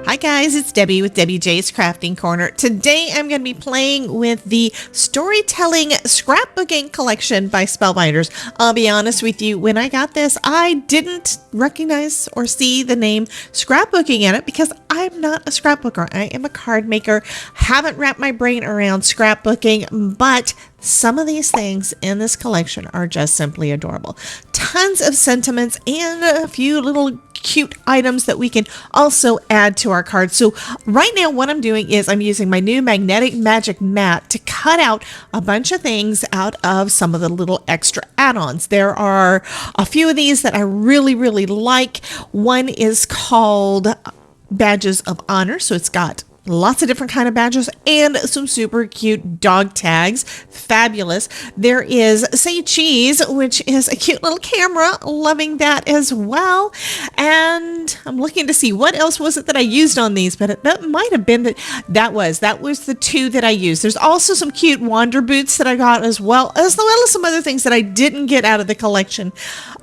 Hi guys, it's Debbie with Debbie J's Crafting Corner. Today I'm going to be playing with the Storytelling Scrapbooking Collection by Spellbinders. I'll be honest with you, when I got this, I didn't recognize or see the name scrapbooking in it because I'm not a scrapbooker. I am a card maker. Haven't wrapped my brain around scrapbooking, but some of these things in this collection are just simply adorable. Tons of sentiments and a few little cute items that we can also add to our cards. So right now what I'm doing is I'm using my new magnetic magic mat to cut out a bunch of things out of some of the little extra add-ons. There are a few of these that I really like. One is called Badges of Honor. So it's got lots of different kind of badges and some super cute dog tags. Fabulous. There is Say Cheese, which is a cute little camera. Loving that as well. And I'm looking to see what else was it that I used on these, but that might have been that was the two that I used. There's also some cute wander boots that I got as well as some other things that I didn't get out of the collection,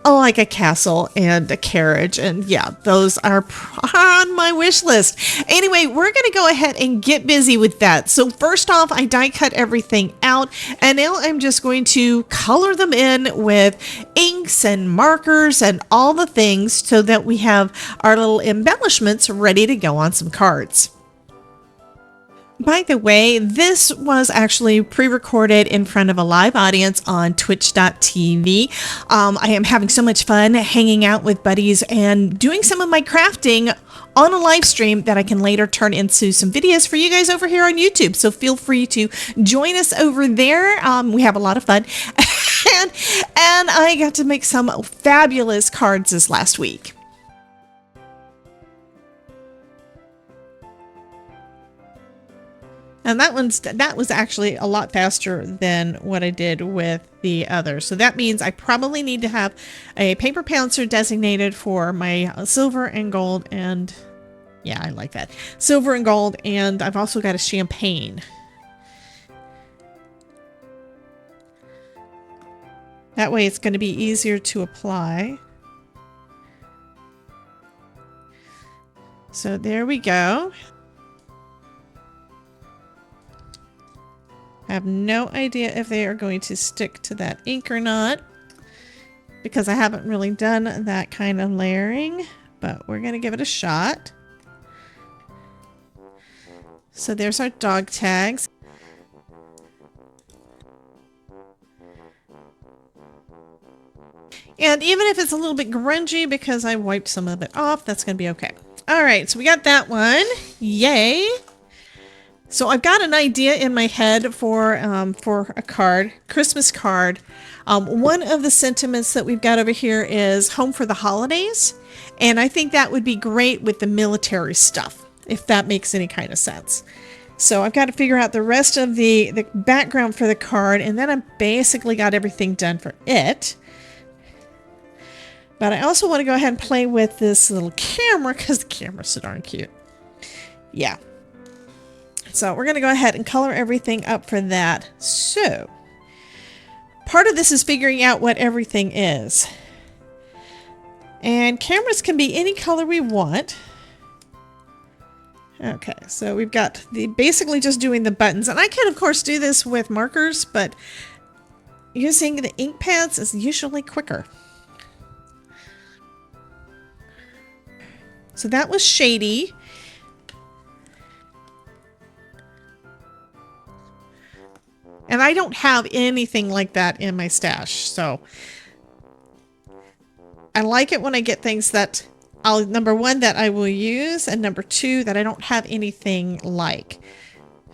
like a castle and a carriage. And yeah, those are on my wish list. Anyway, we're going to go ahead and get busy with that. So first off, I die cut everything out, and now I'm just going to color them in with inks and markers and all the things so that we have our little embellishments ready to go on some cards. By the way, this was actually pre-recorded in front of a live audience on twitch.tv. I am having so much fun hanging out with buddies and doing some of my crafting on a live stream that I can later turn into some videos for you guys over here on YouTube. So feel free to join us over there. We have a lot of fun. and I got to make some fabulous cards this last week. And that was actually a lot faster than what I did with the others. So that means I probably need to have a paper pouncer designated for my silver and gold, and yeah, I like that. Silver and gold, and I've also got a champagne. That way it's going to be easier to apply. So there we go. I have no idea if they are going to stick to that ink or not, because I haven't really done that kind of layering, but we're going to give it a shot. So there's our dog tags. And even if it's a little bit grungy because I wiped some of it off, that's going to be okay. All right, so we got that one. Yay. So I've got an idea in my head for a card, Christmas card. One of the sentiments that we've got over here is home for the holidays. And I think that would be great with the military stuff, if that makes any kind of sense. So I've got to figure out the rest of the background for the card, and then I've basically got everything done for it. But I also want to go ahead and play with this little camera because the camera's so darn cute. Yeah. So we're going to go ahead and color everything up for that. So part of this is figuring out what everything is. And cameras can be any color we want. Okay, so we've got basically just doing the buttons. And I can, of course, do this with markers, but using the ink pads is usually quicker. So that was shady. And I don't have anything like that in my stash, so I like it when I get things that number one, that I will use, and number two, that I don't have anything like.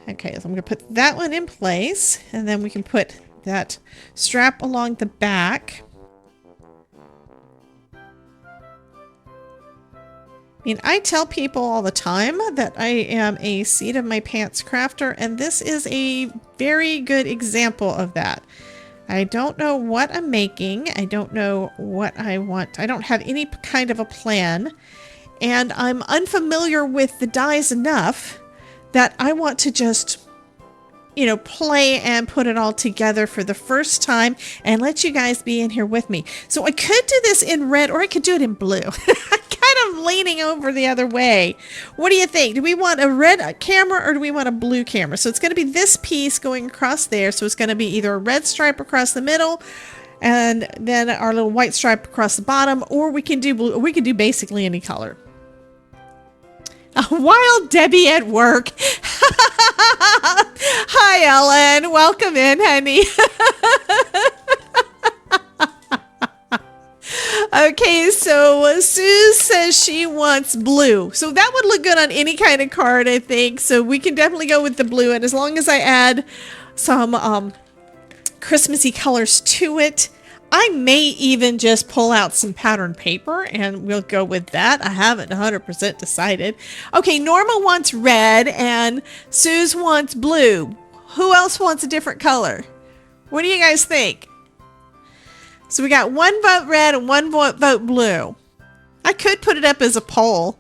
Okay, so I'm going to put that one in place, and then we can put that strap along the back. I mean, I tell people all the time that I am a seat of my pants crafter, and this is a very good example of that. I don't know what I'm making. I don't know what I want. I don't have any kind of a plan, and I'm unfamiliar with the dies enough that I want to just, you know, play and put it all together for the first time and let you guys be in here with me. So I could do this in red, or I could do it in blue. I kind of I'm leaning over the other way. What do you think? Do we want a red camera or do we want a blue camera? So it's going to be this piece going across there. So it's going to be either a red stripe across the middle and then our little white stripe across the bottom, or we can do blue, or we can do basically any color. Wild Debbie at work. Hi, Ellen. Welcome in, honey. Okay, so Sue says she wants blue. So that would look good on any kind of card, I think. So we can definitely go with the blue. And as long as I add some Christmassy colors to it, I may even just pull out some pattern paper and we'll go with that. I haven't 100% decided. Okay, Norma wants red and Suze wants blue. Who else wants a different color? What do you guys think? So we got one vote red and one vote blue. I could put it up as a poll.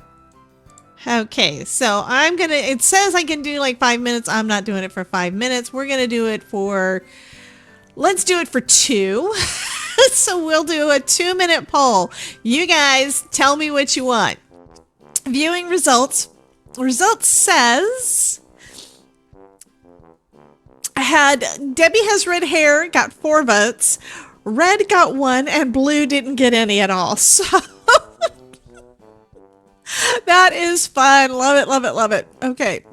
Okay, so I'm gonna, it says I can do like 5 minutes. I'm not doing it for 5 minutes. We're gonna do it for, let's do it for 2. So we'll do a 2-minute poll. You guys tell me what you want. Viewing results. Results says Debbie has red hair, got 4 votes. Red got 1 and blue didn't get any at all. So that is fun. Love it, love it, love it. Okay.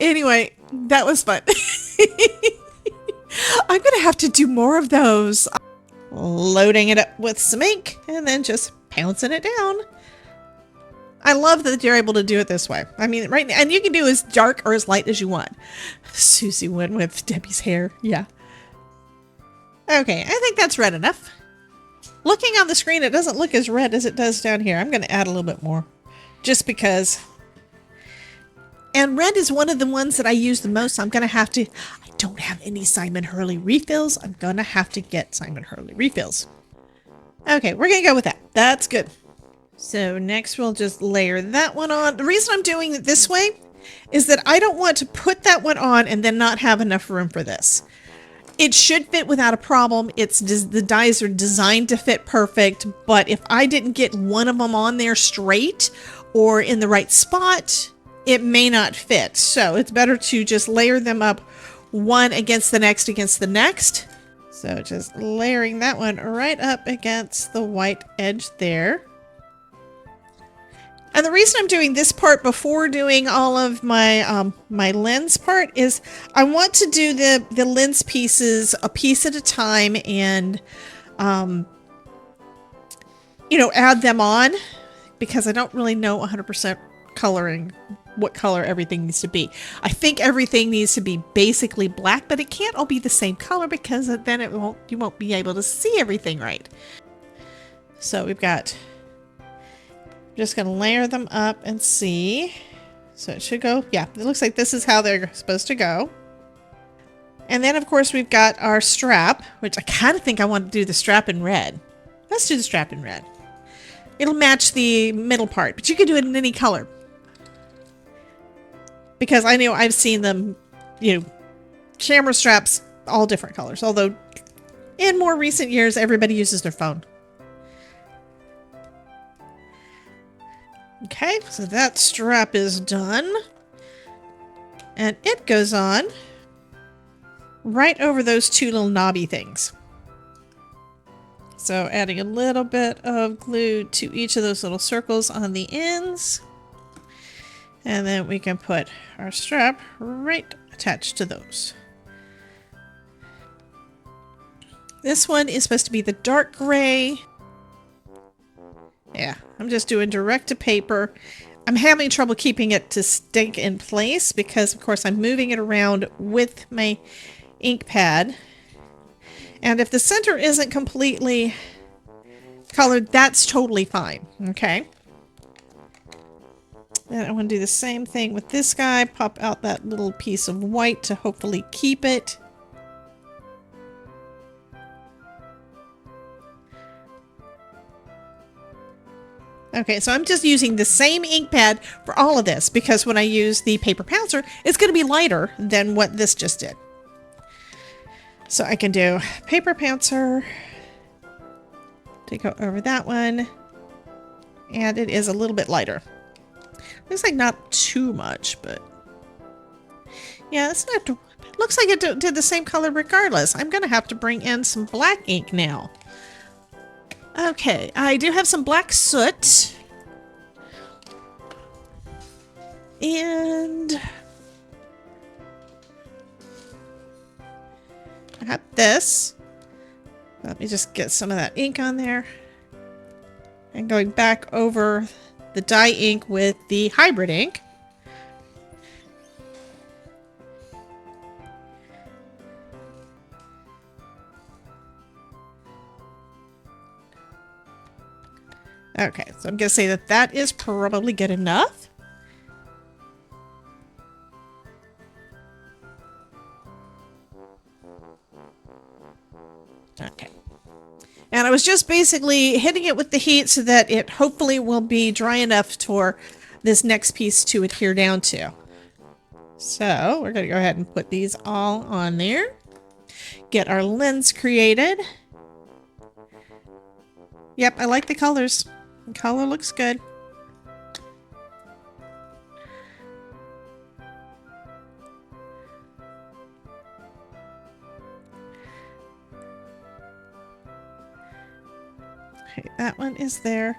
Anyway, that was fun. I'm going to have to do more of those. Loading it up with some ink and then just pouncing it down. I love that you're able to do it this way. I mean, right now, and you can do as dark or as light as you want. Susie went with Debbie's hair. Yeah. Okay, I think that's red enough. Looking on the screen, it doesn't look as red as it does down here. I'm going to add a little bit more just because. And red is one of the ones that I use the most. So I'm going to have to, I don't have any Simon Hurley refills. I'm going to have to get Simon Hurley refills. Okay, we're going to go with that. That's good. So next we'll just layer that one on. The reason I'm doing it this way is that I don't want to put that one on and then not have enough room for this. It should fit without a problem. The dies are designed to fit perfect, but if I didn't get one of them on there straight or in the right spot, it may not fit. So it's better to just layer them up one against the next against the next. So just layering that one right up against the white edge there. And the reason I'm doing this part before doing all of my my lens part is I want to do the lens pieces a piece at a time and you know, add them on because I don't really know 100% coloring what color everything needs to be. I think everything needs to be basically black, but it can't all be the same color because then you won't be able to see everything right. So we've got, just gonna layer them up and see. So it should go, yeah, it looks like this is how they're supposed to go. And then of course we've got our strap, which I kind of think I want to do the strap in red. Let's do the strap in red. It'll match the middle part, but you can do it in any color. Because I know I've seen them, you know, camera straps, all different colors. Although in more recent years, everybody uses their phone. Okay, so that strap is done. And it goes on right over those two little knobby things. So adding a little bit of glue to each of those little circles on the ends. And then we can put our strap right attached to those. This one is supposed to be the dark gray. Yeah, I'm just doing direct to paper. I'm having trouble keeping it to stick in place because, of course, I'm moving it around with my ink pad. And if the center isn't completely colored, that's totally fine. Okay. Then I want to do the same thing with this guy. Pop out that little piece of white to hopefully keep it. Okay, so I'm just using the same ink pad for all of this because when I use the paper pouncer, it's going to be lighter than what this just did. So I can do paper pouncer to go over that one. And it is a little bit lighter. Looks like not too much, but yeah, it's not. Looks like it did the same color regardless. I'm gonna have to bring in some black ink now. Okay, I do have some black soot. And I have this. Let me just get some of that ink on there. And going back over the dye ink with the hybrid ink. Okay, so I'm going to say that that is probably good enough. Okay. And I was just basically hitting it with the heat so that it hopefully will be dry enough for this next piece to adhere down to. So we're going to go ahead and put these all on there. Get our lens created. Yep, I like the colors. The color looks good. Okay, that one is there.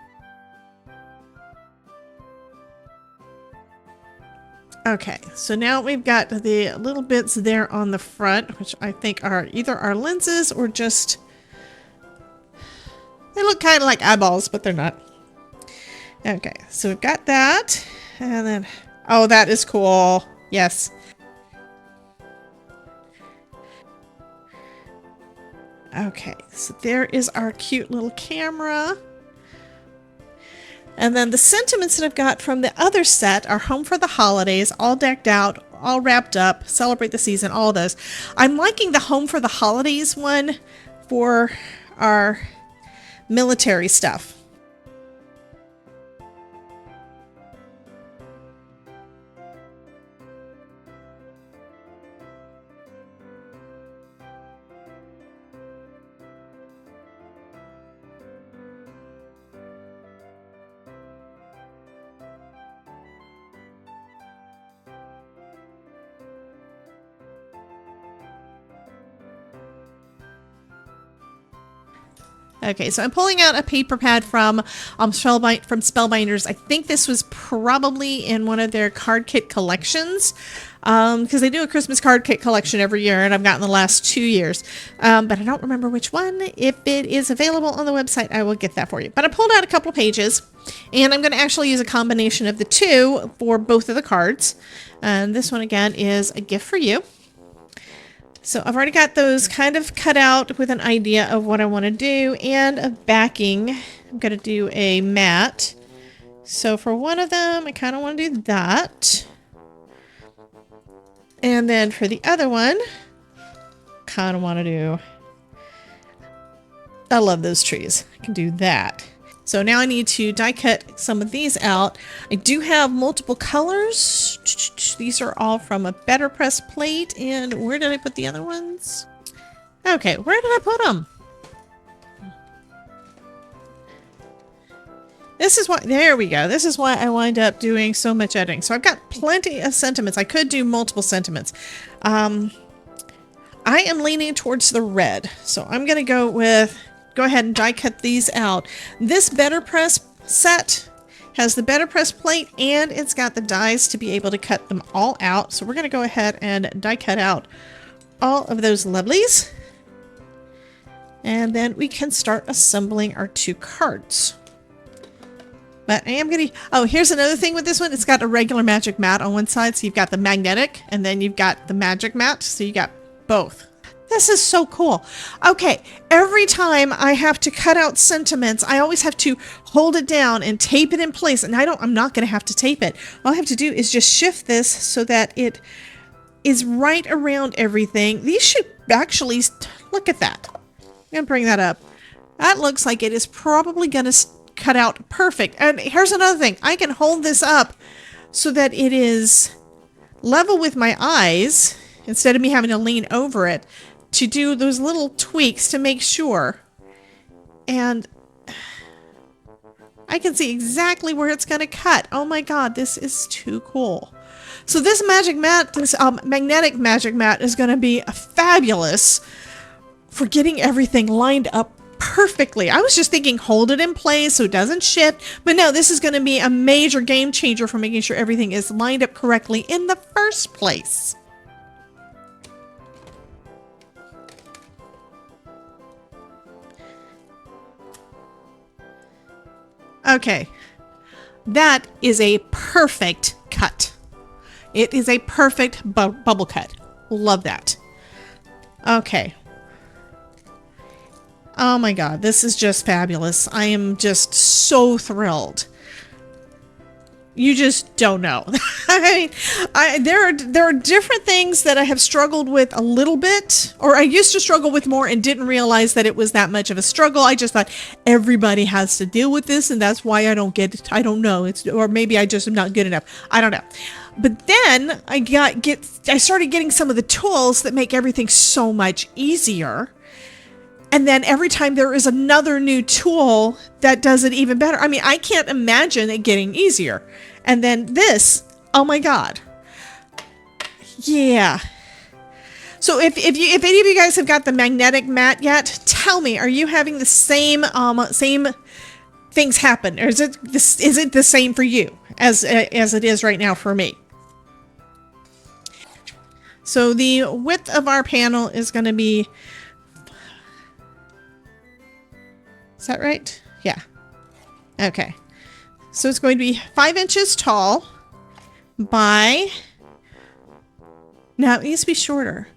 Okay, so now we've got the little bits there on the front, which I think are either our lenses or just... They look kind of like eyeballs, but they're not. Okay, so we've got that. And then... Oh, that is cool. Yes. Okay, so there is our cute little camera. And then the sentiments that I've got from the other set are Home for the Holidays, all decked out, all wrapped up, celebrate the season, all those. I'm liking the Home for the Holidays one for our military stuff. Okay, so I'm pulling out a paper pad from Spellbinders. I think this was probably in one of their card kit collections, because they do a Christmas card kit collection every year, and I've gotten the last 2 years, but I don't remember which one. If it is available on the website, I will get that for you. But I pulled out a couple of pages, and I'm going to actually use a combination of the two for both of the cards. And this one, again, is a gift for you. So I've already got those kind of cut out with an idea of what I want to do and a backing. I'm going to do a matte. So for one of them, I kind of want to do that. And then for the other one, kind of want to do... I love those trees. I can do that. So now I need to die cut some of these out. I do have multiple colors. These are all from a Better Press plate. And where did I put the other ones? Okay, where did I put them? This is why, there we go. This is why I wind up doing so much editing. So I've got plenty of sentiments. I could do multiple sentiments. I am leaning towards the red. So I'm going to go ahead and die cut these out. This Better Press set has the Better Press plate and it's got the dies to be able to cut them all out. So we're going to go ahead and die cut out all of those lovelies. And then we can start assembling our two cards. But I am going to... Oh, here's another thing with this one. It's got a regular magic mat on one side. So you've got the magnetic and then you've got the magic mat. So you got both. This is so cool. Okay, every time I have to cut out sentiments, I always have to hold it down and tape it in place. And I'm not going to have to tape it. All I have to do is just shift this so that it is right around everything. These should actually, look at that. I'm going to bring that up. That looks like it is probably going to cut out perfect. And here's another thing. I can hold this up so that it is level with my eyes instead of me having to lean over it, to do those little tweaks to make sure. And I can see exactly where it's going to cut. Oh my God, this is too cool. So this magic mat, this magnetic magic mat is going to be fabulous for getting everything lined up perfectly. I was just thinking hold it in place so it doesn't shift, but no, this is going to be a major game changer for making sure everything is lined up correctly in the first place. Okay, that is a perfect cut. It is a perfect bubble cut. Love that. Okay. Oh my God, this is just fabulous. I am just so thrilled. You just don't know. I mean, there are different things that I have struggled with a little bit, or I used to struggle with more and didn't realize that it was that much of a struggle. I just thought everybody has to deal with this, and that's why I don't get it. I don't know. Or maybe I just am not good enough. I don't know. But then I started getting some of the tools that make everything so much easier. And then every time there is another new tool that does it even better. I mean, I can't imagine it getting easier. And then this, oh my God. Yeah. So if any of you guys have got the magnetic mat yet, tell me, are you having the same things happen? Or is it the same for you as it is right now for me? So the width of our panel is going to be, is that right? Yeah. Okay. So it's going to be 5 inches tall by, now it needs to be shorter.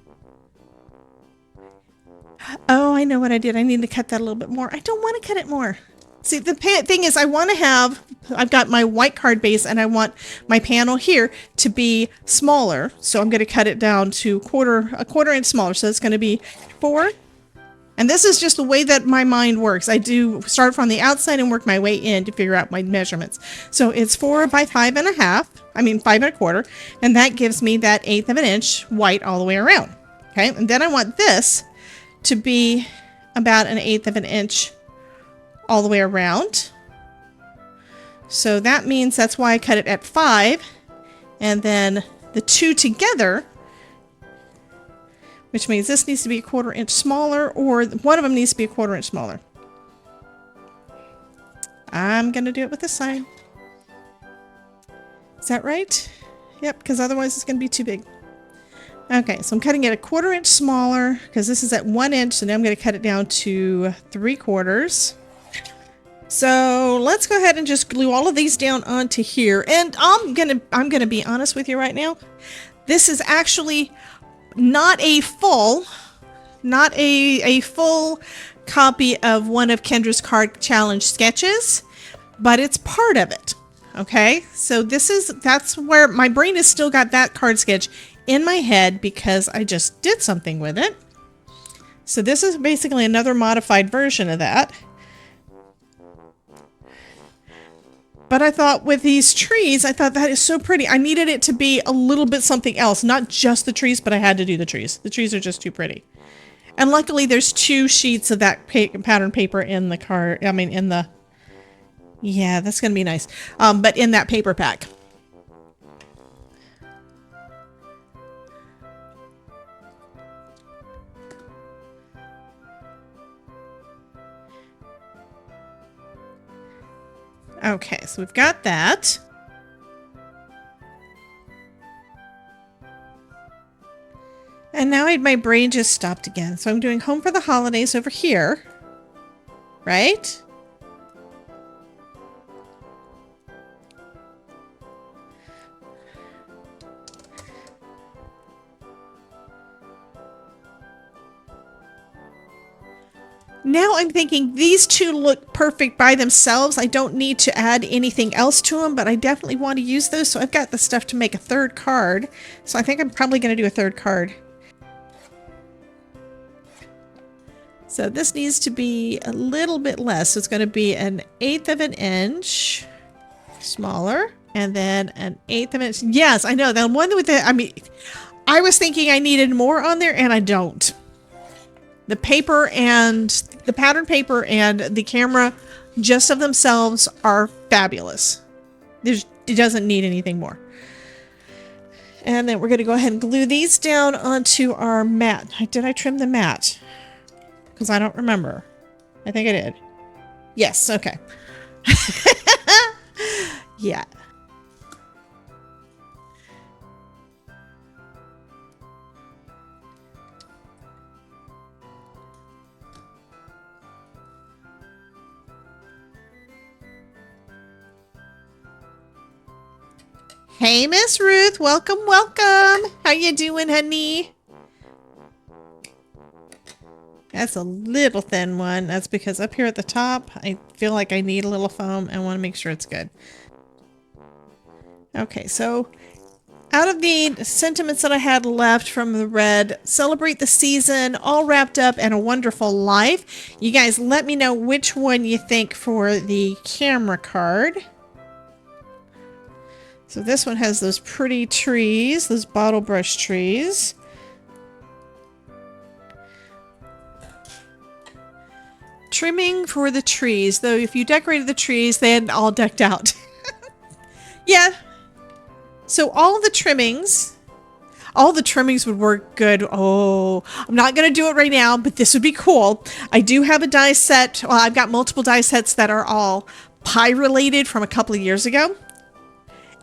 Oh, I know what I did. I need to cut that a little bit more. I don't want to cut it more. See, the thing is, I've got my white card base and I want my panel here to be smaller. So I'm going to cut it down to a quarter inch smaller. So it's going to be 4. And this is just the way that my mind works. I do start from the outside and work my way in to figure out my measurements. So it's 4 by 5.5. I mean 5.25, and that gives me that 1/8 of an inch white all the way around. Okay, and then I want this to be about an 1/8 of an inch all the way around. So that means that's why I cut it at 5, and then the two together, which means this needs to be a 1/4 inch smaller, or one of them needs to be a 1/4 inch smaller. I'm going to do it with this side. Is that right? Yep, because otherwise it's going to be too big. Okay, so I'm cutting it a 1/4 inch smaller because this is at 1 inch, so now I'm going to cut it down to 3/4. So let's go ahead and just glue all of these down onto here. And I'm gonna be honest with you right now. This is actually not a full copy of one of Kendra's card challenge sketches, but it's part of it. Okay, so that's where my brain has still got that card sketch in my head because I just did something with it. So this is basically another modified version of that. But I thought with these trees, I thought that is so pretty. I needed it to be a little bit something else, not just the trees, but I had to do the trees. The trees are just too pretty. And luckily there's 2 sheets of that pattern paper in the card. I mean, in the, yeah, that's going to be nice. But in that paper pack. Okay, so we've got that. And now my brain just stopped again. So I'm doing Home for the Holidays over here, right? Now I'm thinking these 2 look perfect by themselves. I don't need to add anything else to them, but I definitely want to use those. So I've got the stuff to make a 3rd card. So I think I'm probably going to do a 3rd card. So this needs to be a little bit less. So it's going to be an 1/8 of an inch smaller, and then an 1/8 of an inch. Yes, I know. The one with the, I mean, I was thinking I needed more on there, and I don't. The paper and the pattern paper and the camera just of themselves are fabulous. It doesn't need anything more. And then we're going to go ahead and glue these down onto our mat. Did I trim the mat? Because I don't remember. I think I did. Yes, okay. Yeah. Hey, Miss Ruth. Welcome, welcome. How you doing, honey? That's a little thin one. That's because up here at the top, I feel like I need a little foam. I want to make sure it's good. Okay, so out of the sentiments that I had left from the red, celebrate the season, all wrapped up, and a wonderful life. You guys let me know which one you think for the camera card. So this one has those pretty trees, those bottle brush trees. Trimming for the trees, though if you decorated the trees, they're all decked out. Yeah. So all the trimmings would work good. Oh, I'm not going to do it right now, but this would be cool. I do have a die set. Well, I've got multiple die sets that are all pie related from a couple of years ago.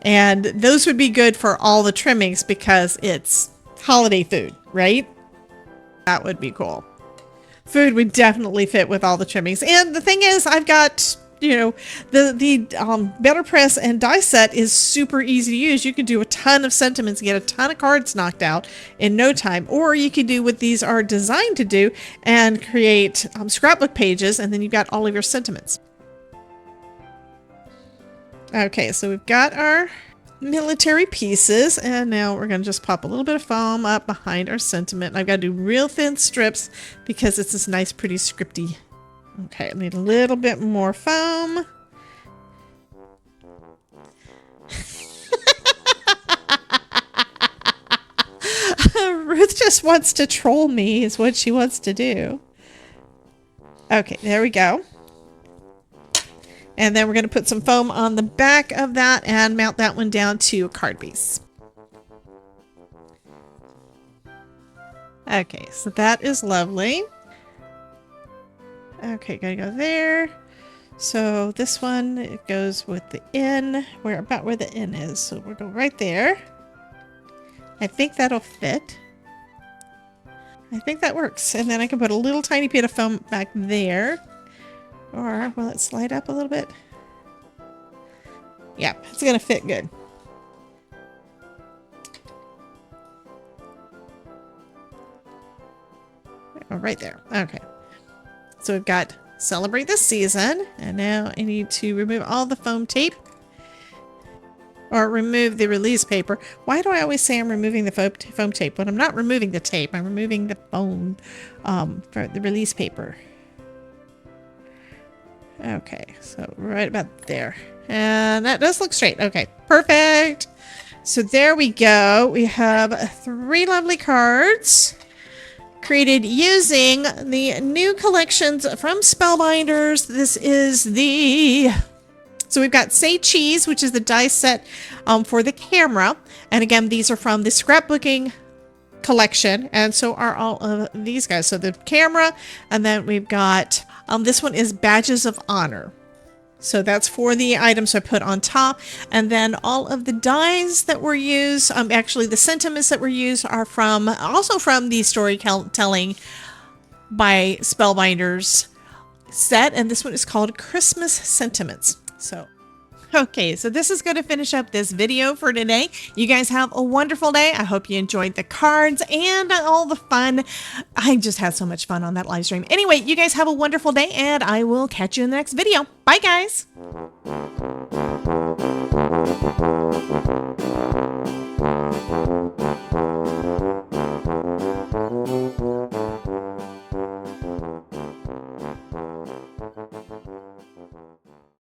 And those would be good for all the trimmings because it's holiday food, right? That would be cool. Food would definitely fit with all the trimmings. And the thing is, I've got, you know, the Better Press and die set is super easy to use. You can do a ton of sentiments, get a ton of cards knocked out in no time. Or you can do what these are designed to do and create scrapbook pages, and then you've got all of your sentiments. Okay, so we've got our military pieces, and now we're going to just pop a little bit of foam up behind our sentiment. I've got to do real thin strips because it's this nice, pretty scripty. Okay, I need a little bit more foam. Ruth just wants to troll me is what she wants to do. Okay, there we go. And then we're going to put some foam on the back of that and mount that one down to a card base. Okay, so that is lovely. Okay, gotta go there. So this one, it goes with the N, about where the N is. So we'll go right there. I think that'll fit. I think that works. And then I can put a little tiny bit of foam back there. Or will it slide up a little bit? Yep, it's gonna fit good. Oh, right there. Okay. So we've got celebrate the season, and now I need to remove all the foam tape. Or remove the release paper. Why do I always say I'm removing the foam tape? When I'm not removing the tape, I'm removing the foam for the release paper. Okay, so right about there. And that does look straight. Okay, perfect. So there we go. We have 3 lovely cards created using the new collections from Spellbinders. This is the... So we've got Say Cheese, which is the die set for the camera. And again, these are from the scrapbooking collection. And so are all of these guys. So the camera, and then we've got... this one is Badges of Honor. So that's for the items I put on top. And then all of the dies that were used, actually the sentiments that were used are also from the Storytelling by Spellbinders set. And this one is called Christmas Sentiments. So, okay, so this is going to finish up this video for today. You guys have a wonderful day. I hope you enjoyed the cards and all the fun. I just had so much fun on that live stream. Anyway, you guys have a wonderful day, and I will catch you in the next video. Bye, guys.